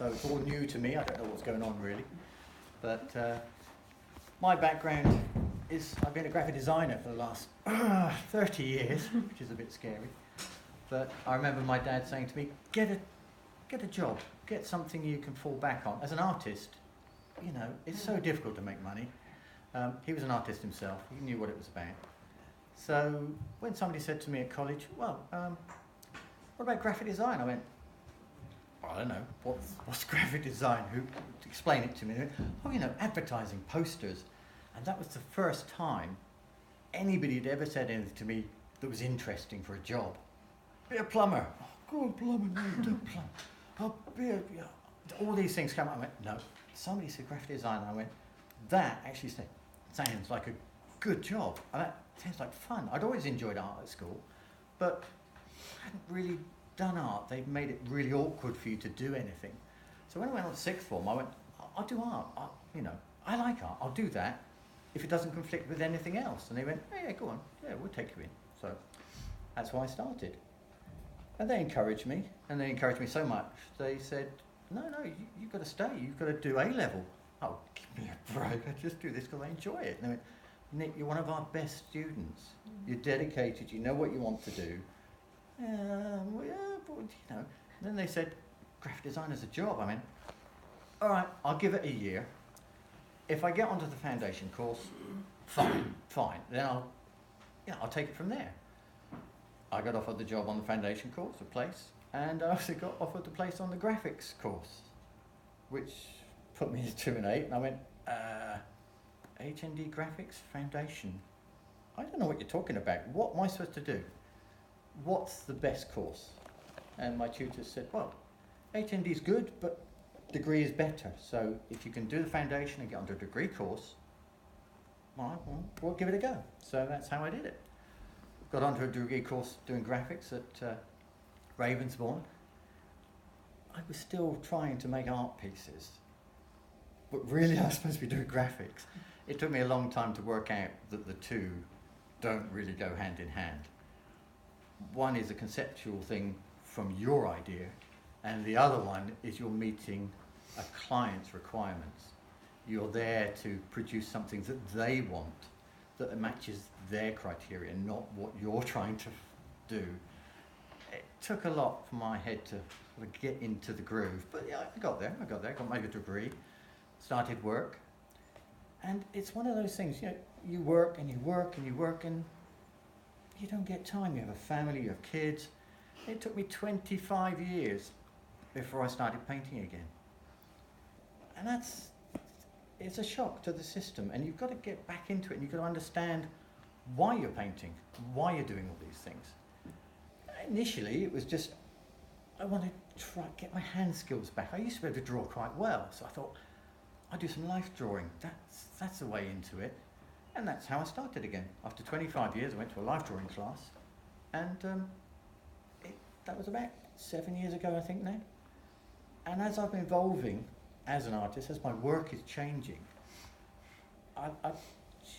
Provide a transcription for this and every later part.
so it's all new to me. I don't know what's going on really. But my background is I've been a graphic designer for the last 30 years, which is a bit scary. But I remember my dad saying to me, get a job, get something you can fall back on. As an artist, you know, it's so difficult to make money. He was an artist himself, he knew what it was about. So when somebody said to me at college, well, what about graphic design? I went, well, I don't know, what's graphic design? Who explain it to me? Went, oh, you know, advertising, posters. And that was the first time anybody had ever said anything to me that was interesting for a job. Be a plumber. Oh, go on, plumber, no, do plumber. Oh, all these things come up. I went, no. Somebody said graphic design. I went, that actually sounds like a good job. And that sounds like fun. I'd always enjoyed art at school, but I hadn't really done art. They've made it really awkward for you to do anything. So when I went on to sixth form, I went, I'll do art. I like art. I'll do that if it doesn't conflict with anything else. And they went, yeah, go on. Yeah, we'll take you in. So that's why I started. And they encouraged me, and they encouraged me so much. They said, no, you've got to stay. You've got to do A-level. Oh, give me a break. I just do this because I enjoy it. And they went, Nick, you're one of our best students. You're dedicated. You know what you want to do. Well, yeah, but, you know. And then they said, graphic design is a job. I mean, all right, I'll give it a year. If I get onto the foundation course, fine. Then I'll take it from there. I got offered the job on the foundation course, a place, and I also got offered the place on the graphics course, which put me to 2 and 8, and I went, HND Graphics Foundation. I don't know what you're talking about. What am I supposed to do? What's the best course? And my tutor said, well, HND is good, but degree is better. So if you can do the foundation and get onto a degree course, well, we'll give it a go. So that's how I did it. Got onto a degree course doing graphics at Ravensbourne. I was still trying to make art pieces, but really I was supposed to be doing graphics. It took me a long time to work out that the two don't really go hand in hand. One is a conceptual thing from your idea, and the other one is you're meeting a client's requirements. You're there to produce something that they want, that matches their criteria, not what you're trying to do. It took a lot for my head to sort of get into the groove, but yeah, I got there, got my degree, started work, and it's one of those things, you know, you work and you work and you work and you don't get time. You have a family, you have kids. It took me 25 years before I started painting again. And it's a shock to the system, and you've got to get back into it, and you've got to understand why you're painting, why you're doing all these things. Initially, it was just, I wanted to try get my hand skills back. I used to be able to draw quite well, so I thought, I'll do some life drawing. That's the way into it. And that's how I started again. After 25 years, I went to a life drawing class, and that was about 7 years ago, I think now. And as I've been evolving as an artist, as my work is changing, I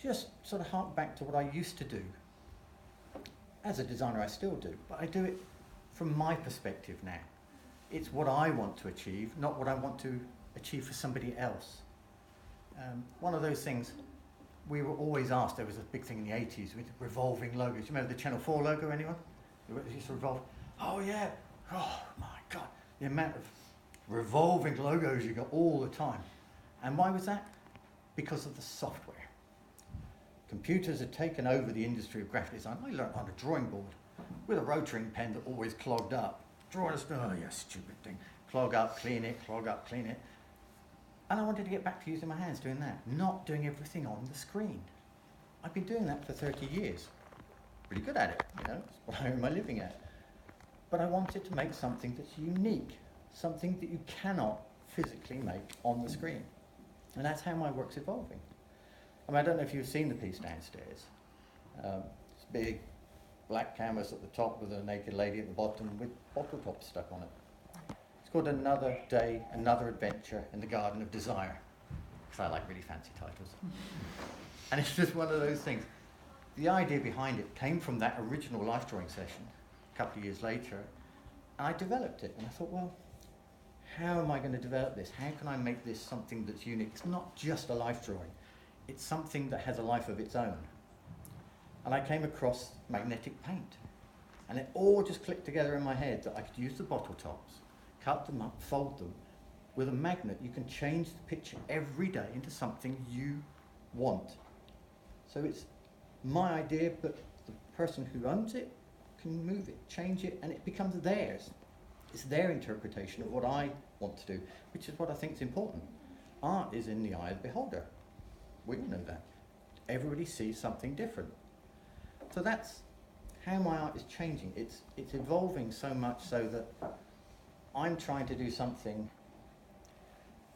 just sort of hark back to what I used to do. As a designer, I still do, but I do it from my perspective now. It's what I want to achieve, not what I want to achieve for somebody else. One of those things, we were always asked, there was a big thing in the 80s with revolving logos. You remember the Channel 4 logo, anyone? It used to revolve. Oh yeah, oh my God, the amount of revolving logos you got all the time. And why was that? Because of the software. Computers had taken over the industry of graphic design. I learned on a drawing board with a rotary pen that always clogged up. Drawing a stupid thing. Clog up, clean it, clog up, clean it. And I wanted to get back to using my hands doing that, not doing everything on the screen. I've been doing that for 30 years. Pretty good at it, you know, it's what I earn my living at. But I wanted to make something that's unique, something that you cannot physically make on the screen. And that's how my work's evolving. I mean, I don't know if you've seen the piece downstairs. It's big black canvas at the top with a naked lady at the bottom with bottle tops stuck on it. It's called Another Day, Another Adventure in the Garden of Desire, because I like really fancy titles. And it's just one of those things. The idea behind it came from that original life drawing session a couple of years later, and I developed it, and I thought, well, how am I going to develop this? How can I make this something that's unique? It's not just a life drawing. It's something that has a life of its own. And I came across magnetic paint. And it all just clicked together in my head that I could use the bottle tops, cut them up, fold them. With a magnet, you can change the picture every day into something you want. So it's my idea, but the person who owns it can move it, change it, and it becomes theirs. It's their interpretation of what I want to do, which is what I think is important. Art is in the eye of the beholder. We all know that. Everybody sees something different. So that's how my art is changing. It's evolving so much so that I'm trying to do something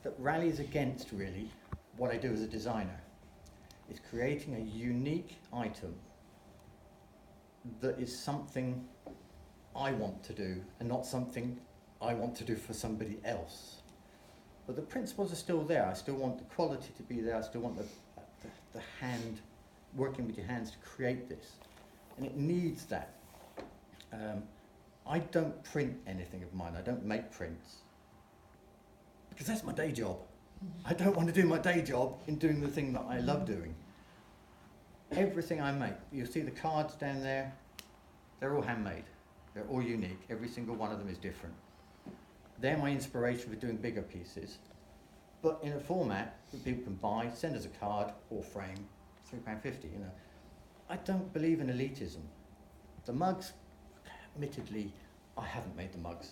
that rallies against, really, what I do as a designer. It's creating a unique item that is something I want to do and not something I want to do for somebody else. But the principles are still there. I still want the quality to be there. I still want the hand, working with your hands to create this. And it needs that. I don't print anything of mine. I don't make prints. Because that's my day job. I don't want to do my day job in doing the thing that I love doing. Everything I make, you'll see the cards down there, they're all handmade. They're all unique. Every single one of them is different. They're my inspiration for doing bigger pieces, but in a format that people can buy, send us a card or frame, £3.50, you know. I don't believe in elitism. The mugs, admittedly, I haven't made the mugs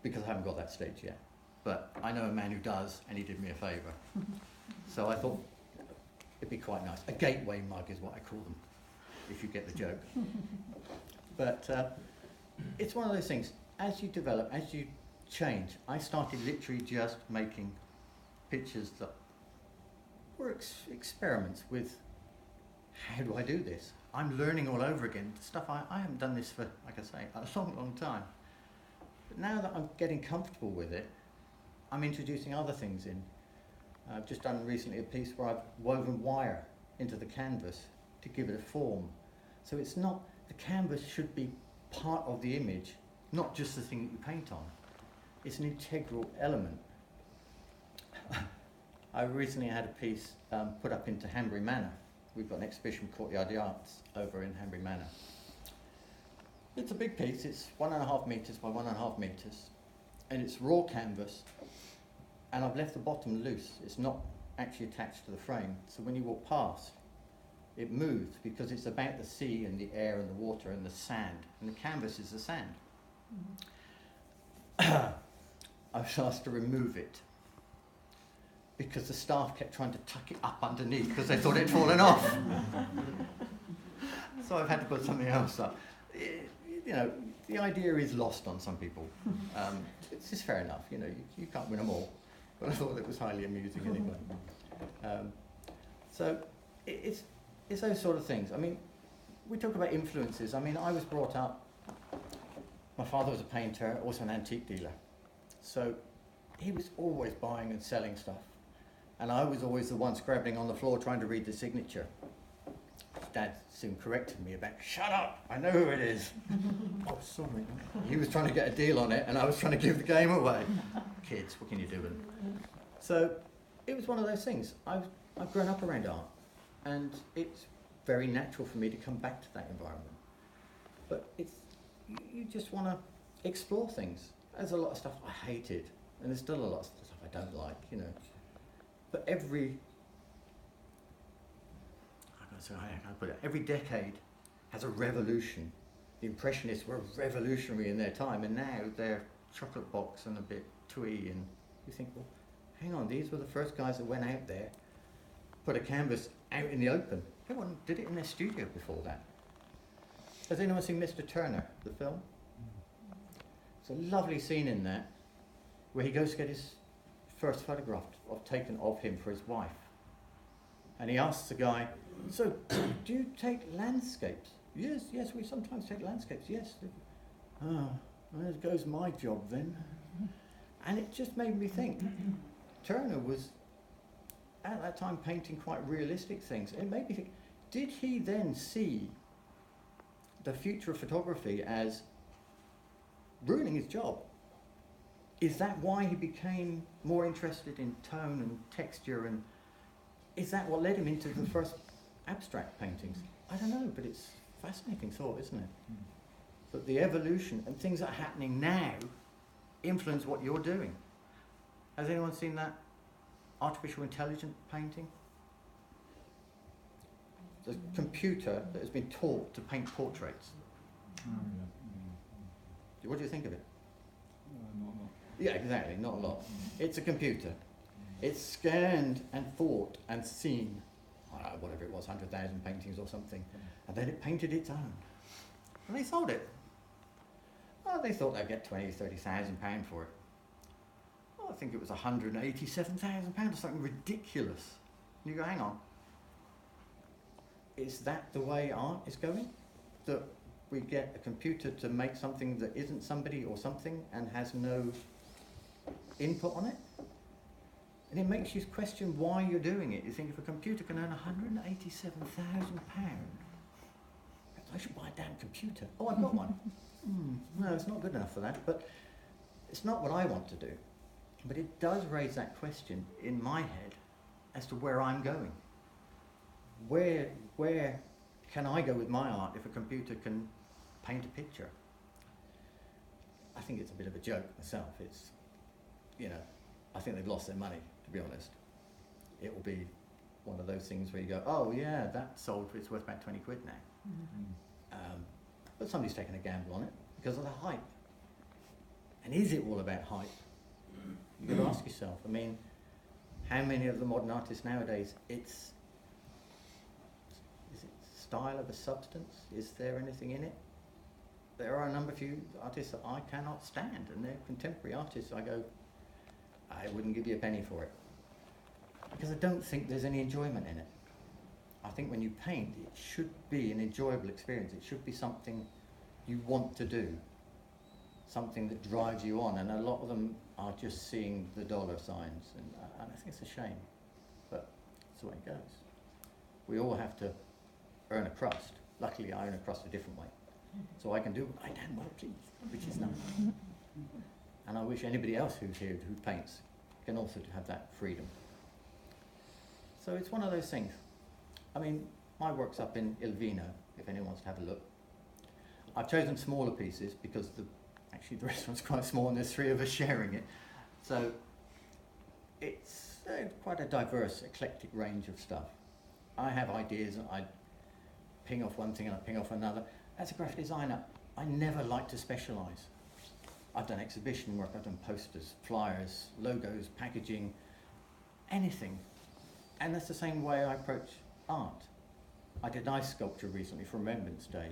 because I haven't got that stage yet. But I know a man who does, and he did me a favour. So I thought it'd be quite nice. A gateway mug is what I call them, if you get the joke. But it's one of those things, as you develop, as you change, I started literally just making pictures that were experiments with, how do I do this? I'm learning all over again, stuff I haven't done this for, like I say, a long, long time. But now that I'm getting comfortable with it, I'm introducing other things in. I've just done recently a piece where I've woven wire into the canvas to give it a form. So it's not, the canvas should be part of the image, not just the thing that you paint on. It's an integral element. I recently had a piece put up into Hanbury Manor. We've got an exhibition, Courtyard Arts, over in Hanbury Manor. It's a big piece, it's 1.5 metres by 1.5 metres, and it's raw canvas, and I've left the bottom loose. It's not actually attached to the frame, so when you walk past, it moves because it's about the sea and the air and the water and the sand, and the canvas is the sand. I was asked to remove it because the staff kept trying to tuck it up underneath because they thought it'd fallen off. So I've had to put something else up. You know, the idea is lost on some people. It's just fair enough, you know, you can't win them all. But I thought it was highly amusing anyway. So it's those sort of things. I mean, we talk about influences. I mean, I was brought up, my father was a painter, also an antique dealer. So he was always buying and selling stuff. And I was always the one scrabbling on the floor trying to read the signature. Dad soon corrected me about, shut up, I know who it is. Oh, sorry. He was trying to get a deal on it and I was trying to give the game away. Kids, what can you do with them? So it was one of those things. I've grown up around art and it's very natural for me to come back to that environment. But it's, you just want to explore things. There's a lot of stuff I hated and there's still a lot of stuff I don't like, you know. But every decade has a revolution. The Impressionists were revolutionary in their time, and now they're chocolate box and a bit twee, and you think, well, hang on, these were the first guys that went out there, put a canvas out in the open. Everyone did it in their studio before that. Has anyone seen Mr. Turner, the film? It's a lovely scene in that, where he goes to get his first photograph taken of him for his wife. And he asks the guy, so, do you take landscapes? Yes, we sometimes take landscapes, yes. Oh, well, there goes my job then. And it just made me think, Turner was, at that time, painting quite realistic things. It made me think, did he then see the future of photography as ruining his job? Is that why he became more interested in tone and texture, and is that what led him into the first abstract paintings? I don't know, but it's a fascinating thought, isn't it? That the evolution and things that are happening now influence what you're doing. Has anyone seen that artificial intelligence painting? The computer that has been taught to paint portraits. What do you think of it? Not a lot. Yeah, exactly, not a lot. It's a computer. It's scanned and thought and seen, whatever it was, 100,000 paintings or something, and then it painted its own. And they sold it. Well, they thought they'd get £20,000-30,000 for it. Well, I think it was £187,000 or something ridiculous. And you go, hang on. Is that the way art is going? That we get a computer to make something that isn't somebody or something and has no input on it? And it makes you question why you're doing it. You think, if a computer can earn £187,000, I should buy a damn computer. Oh, I've got one. No, it's not good enough for that, but it's not what I want to do. But it does raise that question in my head as to where I'm going. Where can I go with my art if a computer can paint a picture? I think it's a bit of a joke myself. It's, I think they've lost their money, to be honest. It will be one of those things where you go, oh yeah, that sold, it's worth about 20 quid now. But somebody's taken a gamble on it because of the hype. And is it all about hype? You've got to ask yourself. I mean, how many of the modern artists nowadays, is it style of a substance? Is there anything in it? There are a few artists that I cannot stand, and they're contemporary artists. I go, I wouldn't give you a penny for it. Because I don't think there's any enjoyment in it. I think when you paint, it should be an enjoyable experience. It should be something you want to do, something that drives you on. And a lot of them are just seeing the dollar signs, and I think it's a shame, but that's the way it goes. We all have to earn a crust. Luckily, I earn a crust a different way, so I can do what I damn well please, which is nice. And I wish anybody else who's here who paints can also have that freedom. So it's one of those things. I mean, my work's up in Il Vino, if anyone wants to have a look. I've chosen smaller pieces because actually the restaurant's quite small and there's 3 of us sharing it. So it's quite a diverse, eclectic range of stuff. I have ideas and I ping off one thing and I ping off another. As a graphic designer, I never like to specialise. I've done exhibition work, I've done posters, flyers, logos, packaging, anything. And that's the same way I approach art. I did an ice sculpture recently for Remembrance Day.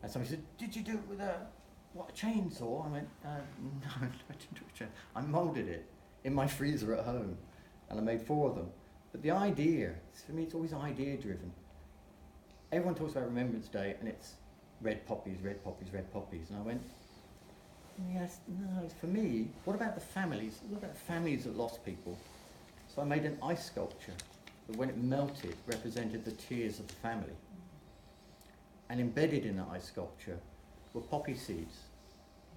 And somebody said, did you do it with a chainsaw? I went, no, I didn't do a chainsaw. I moulded it in my freezer at home, and I made 4 of them. But the idea, for me, it's always idea driven. Everyone talks about Remembrance Day, and it's red poppies, red poppies, red poppies. And I went, yes, no, for me, what about the families? What about families that lost people? So I made an ice sculpture that when it melted represented the tears of the family. And embedded in that ice sculpture were poppy seeds,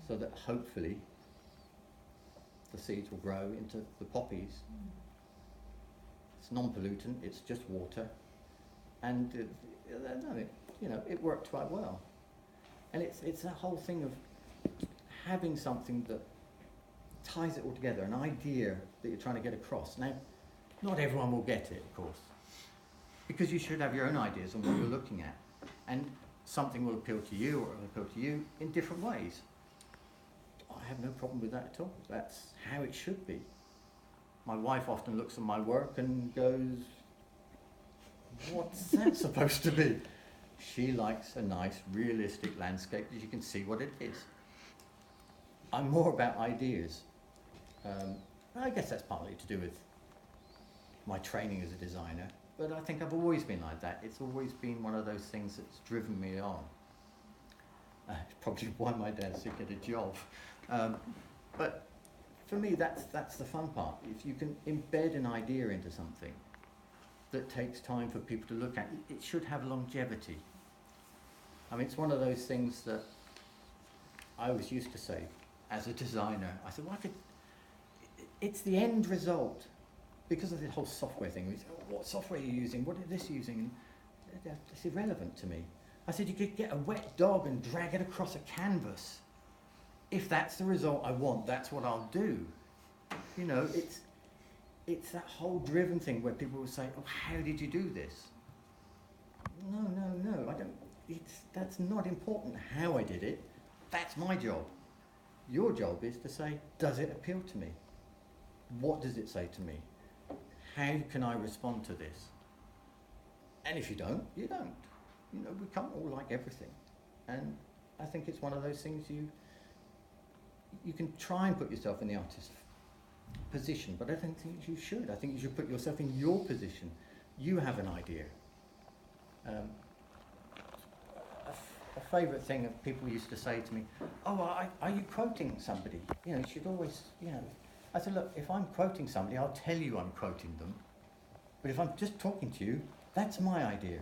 so that hopefully the seeds will grow into the poppies. It's non-pollutant, it's just water, and it worked quite well. And it's that whole thing of having something that ties it all together, an idea that you're trying to get across. Now, not everyone will get it, of course, because you should have your own ideas on what you're looking at, and something will appeal to you or will appeal to you in different ways. I have no problem with that at all. That's how it should be. My wife often looks at my work and goes, what's that supposed to be? She likes a nice, realistic landscape that you can see what it is. I'm more about ideas. I guess that's partly to do with my training as a designer, but I think I've always been like that. It's always been one of those things that's driven me on. It's probably why my dad said get a job. But for me, that's the fun part. If you can embed an idea into something that takes time for people to look at, it should have longevity. I mean, it's one of those things that I always used to say as a designer. I said, well, it's the end result. Because of the whole software thing, we say, oh, what software are you using? What is this using? It's irrelevant to me. I said, you could get a wet dog and drag it across a canvas. If that's the result I want, that's what I'll do. You know, it's that whole driven thing where people will say, oh, how did you do this? No, I don't. That's not important how I did it. That's my job. Your job is to say, does it appeal to me? What does it say to me? How can I respond to this? And if you don't, you don't. You know, we can't all like everything. And I think it's one of those things you can try and put yourself in the artist's position, but I don't think you should. I think you should put yourself in your position. You have an idea. A favourite thing that people used to say to me, oh, are you quoting somebody? You know, you should always, you know. I said, look, if I'm quoting somebody, I'll tell you I'm quoting them. But if I'm just talking to you, that's my idea.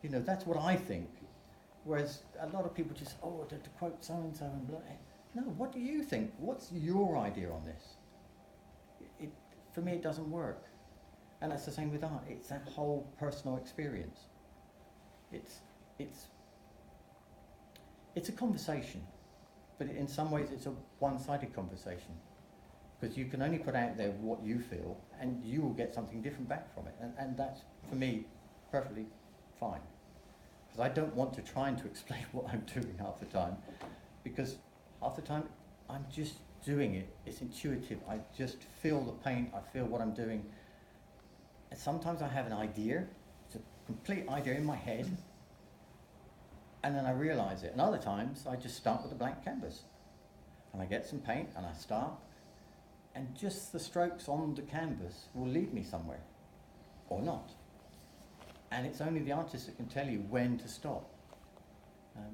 You know, that's what I think. Whereas a lot of people just, oh, to quote so-and-so and blah. No, what do you think? What's your idea on this? For me, it doesn't work. And that's the same with art. It's that whole personal experience. It's a conversation, but in some ways it's a one-sided conversation. Because you can only put out there what you feel, and you will get something different back from it. And that's, for me, perfectly fine. Because I don't want to try to explain what I'm doing half the time, because half the time I'm just doing it. It's intuitive. I just feel the paint. I feel what I'm doing. And sometimes I have an idea. It's a complete idea in my head, and then I realise it. And other times I just start with a blank canvas, and I get some paint, and I start. And just the strokes on the canvas will lead me somewhere, or not. And it's only the artist that can tell you when to stop.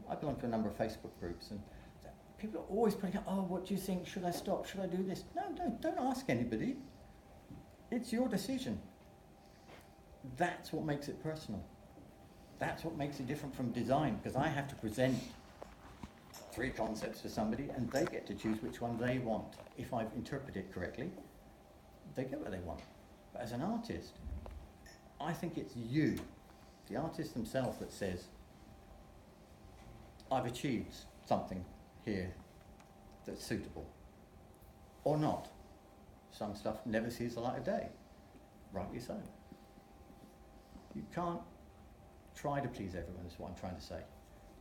I belong to a number of Facebook groups, and people are always putting out, oh, what do you think? Should I stop? Should I do this? No, don't ask anybody. It's your decision. That's what makes it personal. That's what makes it different from design, because I have to present 3 concepts to somebody, and they get to choose which one they want. If I've interpreted it correctly, they get what they want. But as an artist, I think it's you, the artist themselves, that says, I've achieved something here that's suitable. Or not. Some stuff never sees the light of day. Rightly so. You can't try to please everyone, is what I'm trying to say.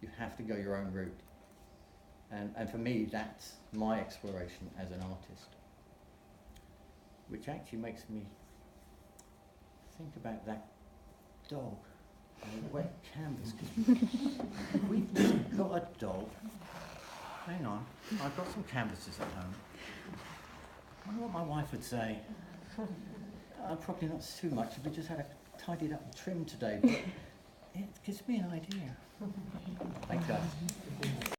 You have to go your own route. And for me, that's my exploration as an artist, which actually makes me think about that dog on a wet canvas. Because we've just got a dog. Hang on, I've got some canvases at home. I wonder what my wife would say. Probably not too much. We just had it tidied up and trimmed today, but it gives me an idea. Thanks, guys.